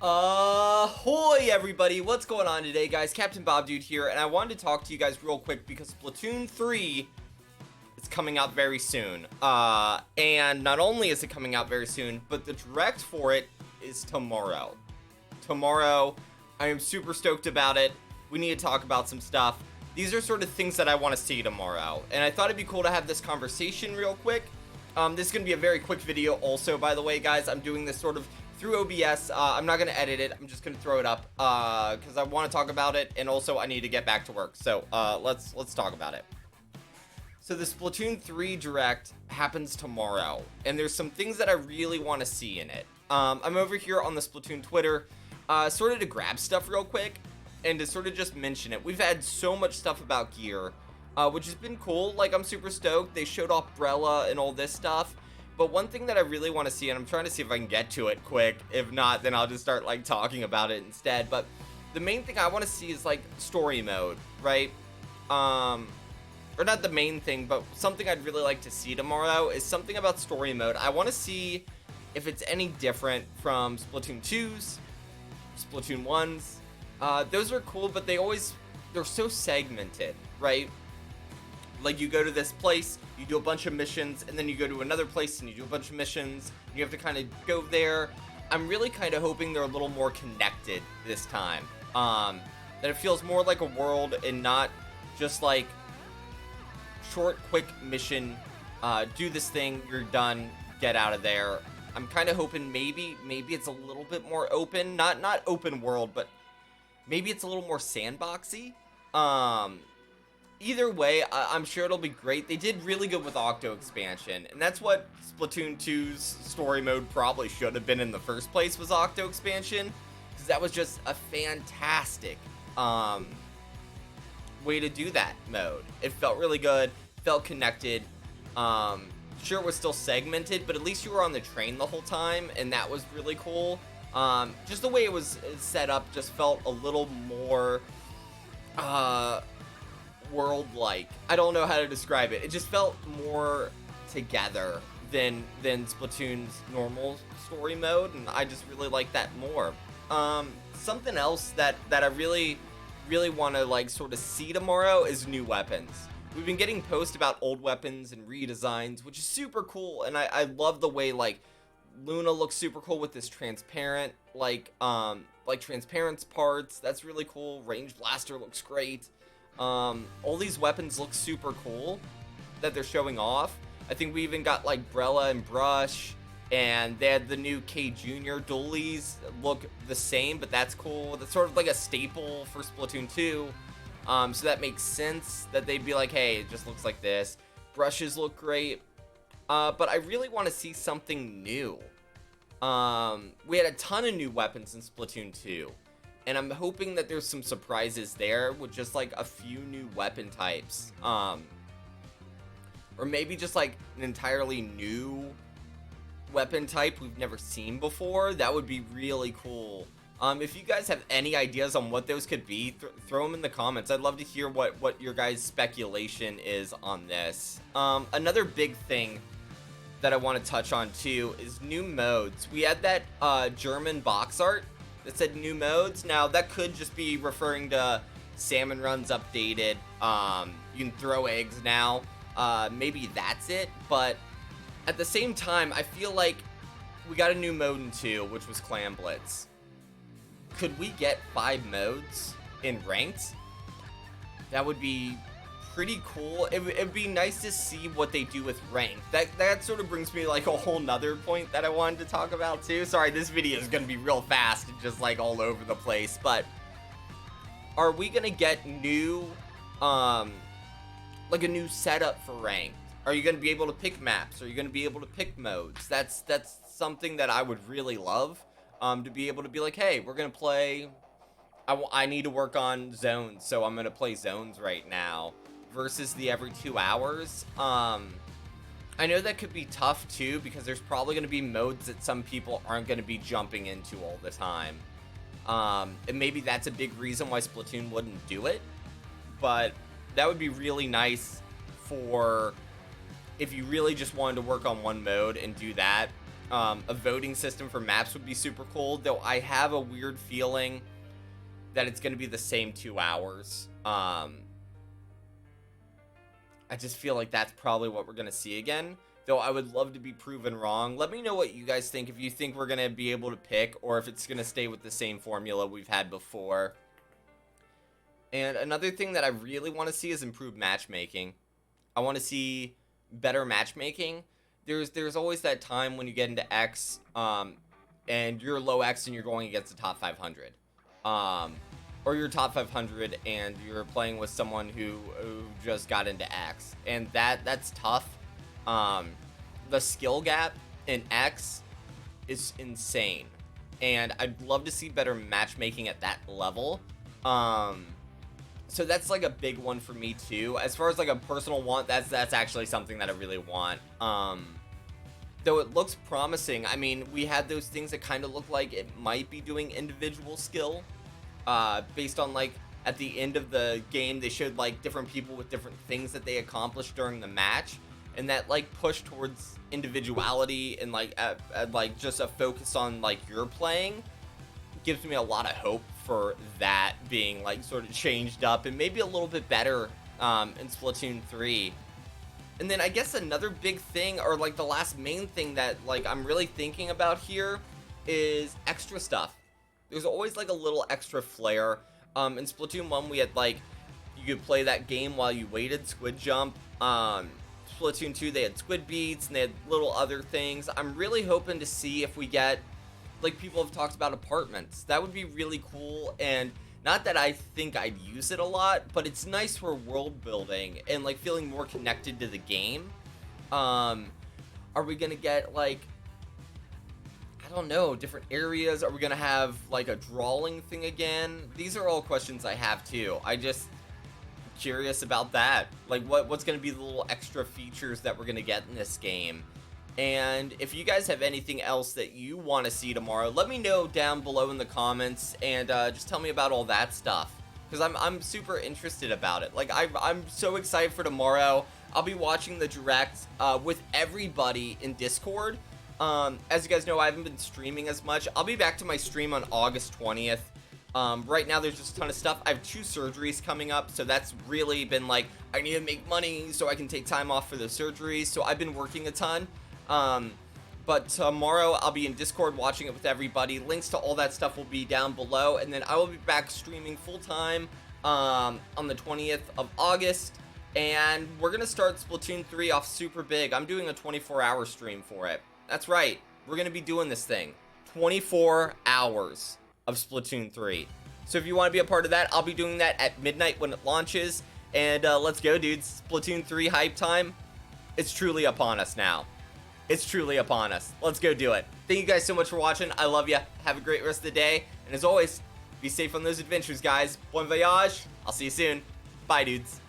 Ahoy everybody, what's going on today, guys? CptBobDude here, and I wanted to talk to you guys real quick because Splatoon 3 is coming out very soon. And not only is it coming out very soon, but the direct for it is tomorrow. I am super stoked about it. We need to talk about some stuff. These are sort of things that I want to see tomorrow, and I thought it'd be cool to have this conversation real quick. This is going to be a very quick video also, by the way, guys. I'm doing this sort of through OBS. I'm not going to edit it. I'm just going to throw it up because I want to talk about it, and also I need to get back to work. So let's talk about it. So the Splatoon 3 Direct happens tomorrow, and there's some things that I really want to see in it. I'm over here on the Splatoon Twitter, sort of to grab stuff real quick, and to sort of just mention it. We've had so much stuff about gear, which has been cool. Like, I'm super stoked. They showed off Brella and all this stuff. But one thing that I really want to see, and I'm trying to see if I can get to it quick. If not, then I'll just start, like, talking about it instead. But the main thing I want to see is, like, story mode, right? Or not the main thing, but something I'd really like to see tomorrow is something about story mode. I want to see if it's any different from Splatoon 2's, Splatoon 1's. Those are cool, but they're so segmented, right? Like, you go to this place, you do a bunch of missions, and then you go to another place and you do a bunch of missions. You have to kind of go there. I'm really kind of hoping they're a little more connected this time. That it feels more like a world and not just like short, quick mission. Do this thing, you're done, get out of there. I'm kind of hoping maybe it's a little bit more open, not open world, but maybe it's a little more sandboxy. Either way, I'm sure it'll be great. They did really good with Octo expansion, and that's what Splatoon 2's story mode probably should have been in the first place, was Octo expansion, because that was just a fantastic way to do that mode. It felt really good, felt connected. Sure, it was still segmented, but at least you were on the train the whole time, and that was really cool. Just the way it was set up just felt a little more world-like. I don't know how to describe it. It just felt more together than Splatoon's normal story mode, and I just really like that more. Something else that I really want to, like, sort of see tomorrow is new weapons. We've been getting posts about old weapons and redesigns, which is super cool, and I love the way, like, Luna looks super cool with this transparent, like transparent parts. That's really cool. Range Blaster looks great. All these weapons look super cool that they're showing off. I think we even got, like, Brella and Brush, and they had the new K Jr. dualies look the same, but that's cool. That's sort of like a staple for Splatoon 2. So that makes sense that they'd be like, hey, it just looks like this. Brushes look great. But I really want to see something new. We had a ton of new weapons in Splatoon 2. And I'm hoping that there's some surprises there with just, like, a few new weapon types. Or maybe just, like, an entirely new weapon type we've never seen before. That would be really cool. If you guys have any ideas on what those could be, throw them in the comments. I'd love to hear what your guys' speculation is on this. Another big thing that I want to touch on too is new modes. We had that German box art that said new modes. Now, that could just be referring to Salmon Run's updated. You can throw eggs now. Maybe that's it, but at the same time, I feel like we got a new mode in 2, which was Clam Blitz. Could we get 5 modes in ranked? That would be pretty cool. It'd be nice to see what they do with ranked. That sort of brings me, like, a whole nother point that I wanted to talk about too. Sorry, this video is gonna be real fast and just, like, all over the place, but are we gonna get new like a new setup for ranked? Are you gonna be able to pick maps? Are you gonna be able to pick modes? That's something that I would really love. To be able to be like, hey, we're gonna play, I need to work on zones, so I'm gonna play zones right now, versus the every 2 hours. I know that could be tough too, because there's probably gonna be modes that some people aren't gonna be jumping into all the time. And maybe that's a big reason why Splatoon wouldn't do it, but that would be really nice for if you really just wanted to work on one mode and do that. A voting system for maps would be super cool, though I have a weird feeling that it's going to be the same 2 hours. I just feel like that's probably what we're going to see again, though I would love to be proven wrong. Let me know what you guys think, if you think we're going to be able to pick, or if it's going to stay with the same formula we've had before. And another thing that I really want to see is improved matchmaking. I want to see better matchmaking. There's always that time when you get into X, and you're low X and you're going against the top 500. Or you're top 500 and you're playing with someone who just got into X. And that's tough. The skill gap in X is insane. And I'd love to see better matchmaking at that level. So that's like a big one for me too. As far as like a personal want, that's actually something that I really want. Though it looks promising. I mean, we had those things that kind of look like it might be doing individual skill. Based on like at the end of the game, they showed like different people with different things that they accomplished during the match. And that like push towards individuality and like like just a focus on like your playing gives me a lot of hope for that being like sort of changed up and maybe a little bit better in Splatoon 3. And then I guess another big thing, or like the last main thing that like I'm really thinking about here, is extra stuff. There's always like a little extra flair. In Splatoon 1 we had like, you could play that game while you waited, Squid Jump. Splatoon 2 they had Squid Beats and they had little other things. I'm really hoping to see if we get, like people have talked about, apartments. That would be really cool, and not that I think I'd use it a lot, but it's nice for world building and like feeling more connected to the game. Are we gonna get like, I don't know, different areas? Are we gonna have like a drawing thing again? These are all questions I have too. I just curious about that. Like what's gonna be the little extra features that we're gonna get in this game? And if you guys have anything else that you want to see tomorrow, let me know down below in the comments, and just tell me about all that stuff, because I'm super interested about it. Like I'm so excited for tomorrow. I'll be watching the direct with everybody in Discord. As you guys know, I haven't been streaming as much. I'll be back to my stream on August 20th. Right now there's just a ton of stuff. I have 2 surgeries coming up, so that's really been like, I need to make money so I can take time off for the surgeries. So I've been working a ton. But tomorrow I'll be in Discord watching it with everybody. Links to all that stuff will be down below, and then I will be back streaming full-time on the 20th of August, and we're gonna start Splatoon 3 off super big. I'm doing a 24-hour stream for it. That's right, we're gonna be doing this thing 24 hours of Splatoon 3. So if you want to be a part of that, I'll be doing that at midnight when it launches. And let's go, dudes. Splatoon 3 hype time. It's truly upon us now. It's truly upon us. Let's go do it. Thank you guys so much for watching. I love you. Have a great rest of the day. And as always, be safe on those adventures, guys. Bon voyage. I'll see you soon. Bye, dudes.